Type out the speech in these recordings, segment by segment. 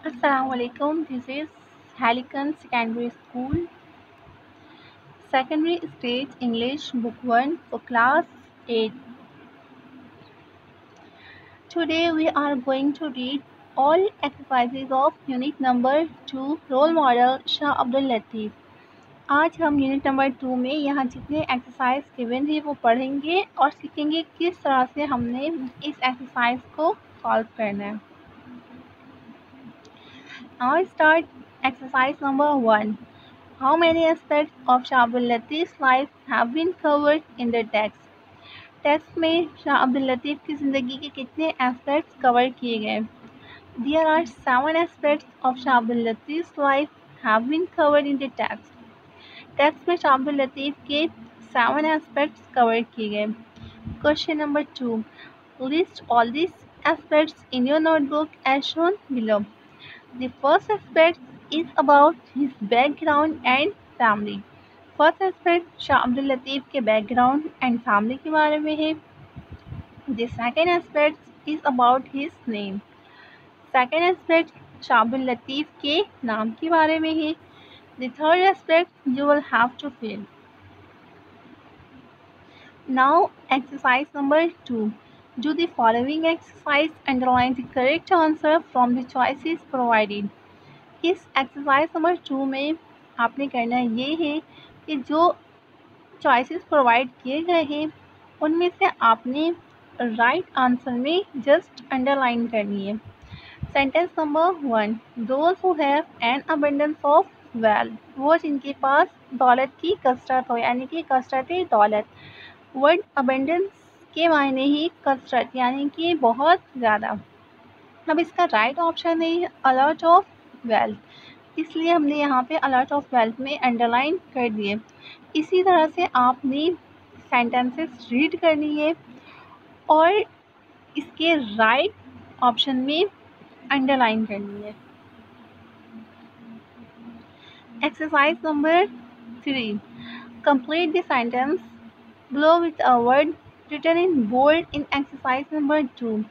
Assalamualaikum. This is Helicon Secondary School, Secondary Stage English Book 1 for Class 8. Today we are going to read all exercises of Unit number 2 Role Model Shah Abdul Latif. आज हम unit number 2 में यहाँ जितने exercise given है वो पढ़ेंगे और सीखेंगे किस तरह से हमने इस एक्सरसाइज को सॉल्व करना है. Now start exercise number 1. How many aspects of Shah Abdul Latif's life have been covered in the text? Text में शाह अब्दुल लतीफ़ की ज़िंदगी के कितने एस्पेक्ट्स कवर किए गए? There are 7 aspects of Shah Abdul Latif's life have been covered in the text. Text में शाह अब्दुल लतीफ़ के 7 aspects cover किए गए. Question number 2. List all these aspects in your notebook as shown below. The first aspect is about his background and family. First aspect Shah Abdul Latif के background and family के बारे में है. The second aspect is about his name. Second aspect Shah Abdul Latif के नाम के बारे में है. The third aspect you will have to fill. Now exercise number 2. Do the following exercise, underline the correct answer from the choices provided. इस exercise number 2 में आपने करना ये है कि जो चॉइसेस प्रोवाइड किए गए हैं उनमें से आपने राइट आंसर में जस्ट अंडरलाइन करनी है. Sentence number 1. Those who have an abundance of wealth, वो जिनके पास दौलत की कसरत हो, यानी कि कसरत दौलत. वर्ड अबंडेंस के मायने ही कसरत, यानी कि बहुत ज़्यादा. अब इसका राइट ऑप्शन है अलर्ट ऑफ वेल्थ, इसलिए हमने यहाँ पे अलर्ट ऑफ वेल्थ में अंडरलाइन कर दिए. इसी तरह से आपने सेंटेंसेस रीड करनी है और इसके राइट ऑप्शन में अंडरलाइन करनी है. Exercise number 3. Complete the sentence below with a word written in bold in exercise number 2.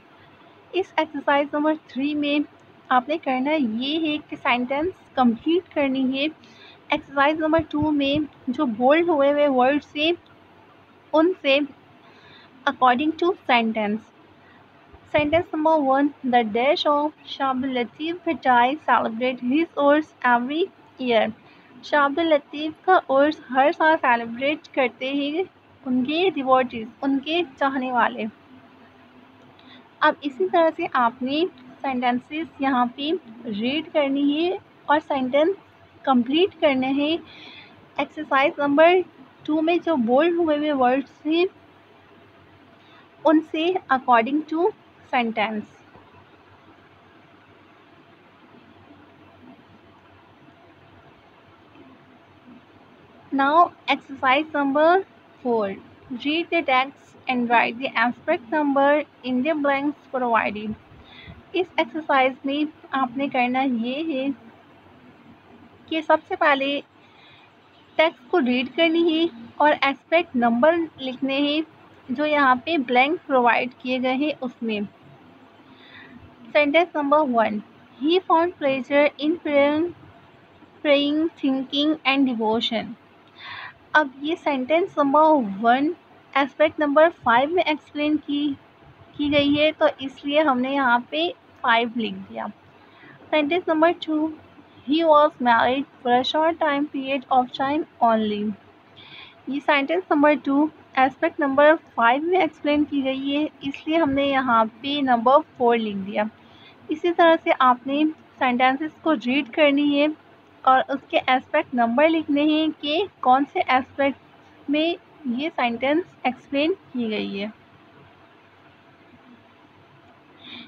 इस एक्सरसाइज नंबर 3 में आपने करना ये है कि सेंटेंस कंप्लीट करनी है. एक्सरसाइज नंबर 2 में जो बोल्ड हुए हुए वर्ड्स से उनसे according to sentence. Sentence number 1. The dash of Shah Abdul Latif Bhittai celebrate his Urs every year. Shah Abdul Latif का उर्स हर साल सेलिब्रेट करते हैं उनके डिवोटीज, उनके चाहने वाले. अब इसी तरह से आपने सेंटेंसेस यहाँ पे रीड करनी है और सेंटेंस कंप्लीट करने हैं. एक्सरसाइज नंबर 2 में जो बोल्ड हुए हुए वर्ड्स हैं उनसे according to sentence. Now exercise number 4. Read the text and write the aspect number in the blanks provided. इस एक्सरसाइज में आपने करना ये है कि सबसे पहले टेक्स्ट को रीड करनी है और एस्पेक्ट नंबर लिखने हैं जो यहाँ पे ब्लैंक प्रोवाइड किए गए हैं उसमें. Sentence number 1. He found pleasure in praying, thinking and devotion. अब ये सेंटेंस नंबर 1 एस्पेक्ट नंबर 5 में एक्सप्लेन की गई है, तो इसलिए हमने यहाँ पे 5 लिख दिया. Sentence number 2. He was married for a short time period of time only. ये सेंटेंस नंबर 2 एस्पेक्ट नंबर 5 में एक्सप्लेन की गई है, इसलिए हमने यहाँ पे नंबर 4 लिख दिया. इसी तरह से आपने सेंटेंसेस को रीड करनी है और उसके एस्पेक्ट नंबर लिखने हैं कि कौन से एस्पेक्ट में ये सेंटेंस एक्सप्लेन की गई है.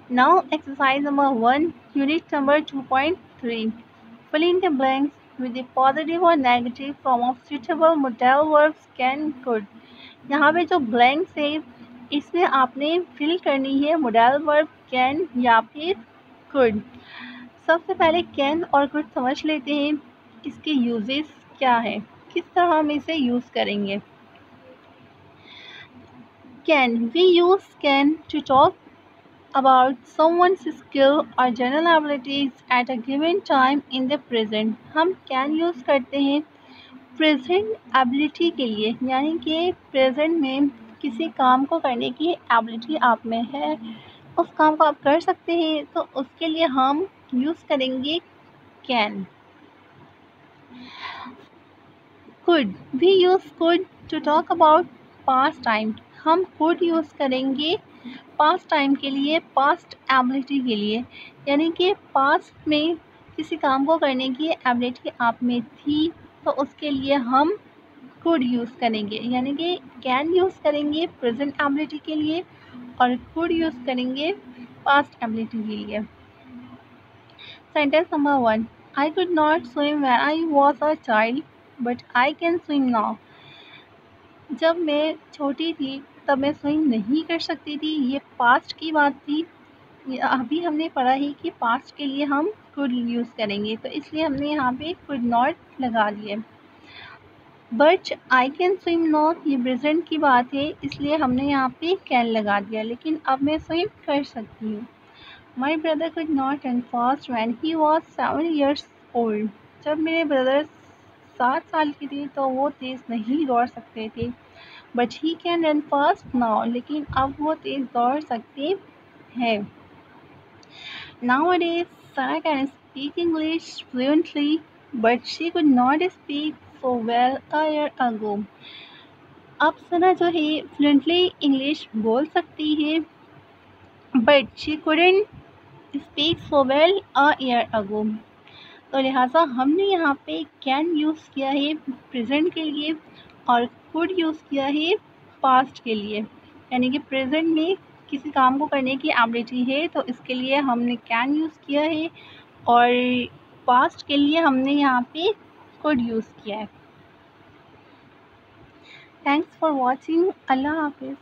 Now exercise number 1, unit number 2.3. Fill in the blanks with the positive or negative form of suitable modal verbs can could. यहाँ पे जो blanks है इसमें आपने फिल करनी है modal verb can या फिर could. सबसे पहले can और could समझ लेते हैं इसके uses क्या है, किस तरह हम इसे यूज़ करेंगे. Can, we use can to talk about someone's skill or general abilities at a given time in the present। हम कैन यूज़ करते हैं प्रेजेंट एबिलिटी के लिए, यानी कि प्रेजेंट में किसी काम को करने की एबिलिटी आप में है, उस काम को आप कर सकते हैं, तो उसके लिए हम यूज़ करेंगे can. could, we use could to talk about past time। हम could यूज़ करेंगे पास्ट टाइम के लिए, पास्ट एबिलिटी के लिए, यानी कि पास्ट में किसी काम को करने की एबिलिटी आप में थी, तो उसके लिए हम could यूज़ करेंगे, यानी कि कैन यूज़ करेंगे प्रेजेंट एबिलिटी के लिए और could यूज़ करेंगे पास्ट एबिलिटी के लिए। Sentence number 1, I could not swim when I was a child, but I can swim now। जब मैं छोटी थी तब मैं स्विम नहीं कर सकती थी, ये पास्ट की बात थी। अभी हमने पढ़ा है कि पास्ट के लिए हम कुड यूज़ करेंगे, तो इसलिए हमने यहाँ पे कुड नॉट लगा दिया। But I can swim now, ये प्रेजेंट की बात है, इसलिए हमने यहाँ पे कैन लगा दिया, लेकिन अब मैं स्विम कर सकती हूँ। My brother could not run fast when he was 7 years old. जब मेरे ब्रदर 7 साल की थी तो वो तेज़ नहीं दौड़ सकते थे। But he can run fast now, लेकिन अब वो तेज़ दौड़ सकते हैं। Nowadays, Sarah can speak English fluently, but she could not speak so well a year ago। अब सना जो है फ्लुएंटली इंग्लिश बोल सकती है, but she couldn't speak so well a year ago। तो लिहाजा हमने यहाँ पे कैन यूज़ किया है प्रेजेंट के लिए और कुड यूज़ किया है पास्ट के लिए, यानी कि प्रेजेंट में किसी काम को करने की एबिलिटी है तो इसके लिए हमने कैन यूज़ किया है, और पास्ट के लिए हमने यहाँ पे कुड यूज़ किया है। Thanks for watching. अल्लाह हाफिज़।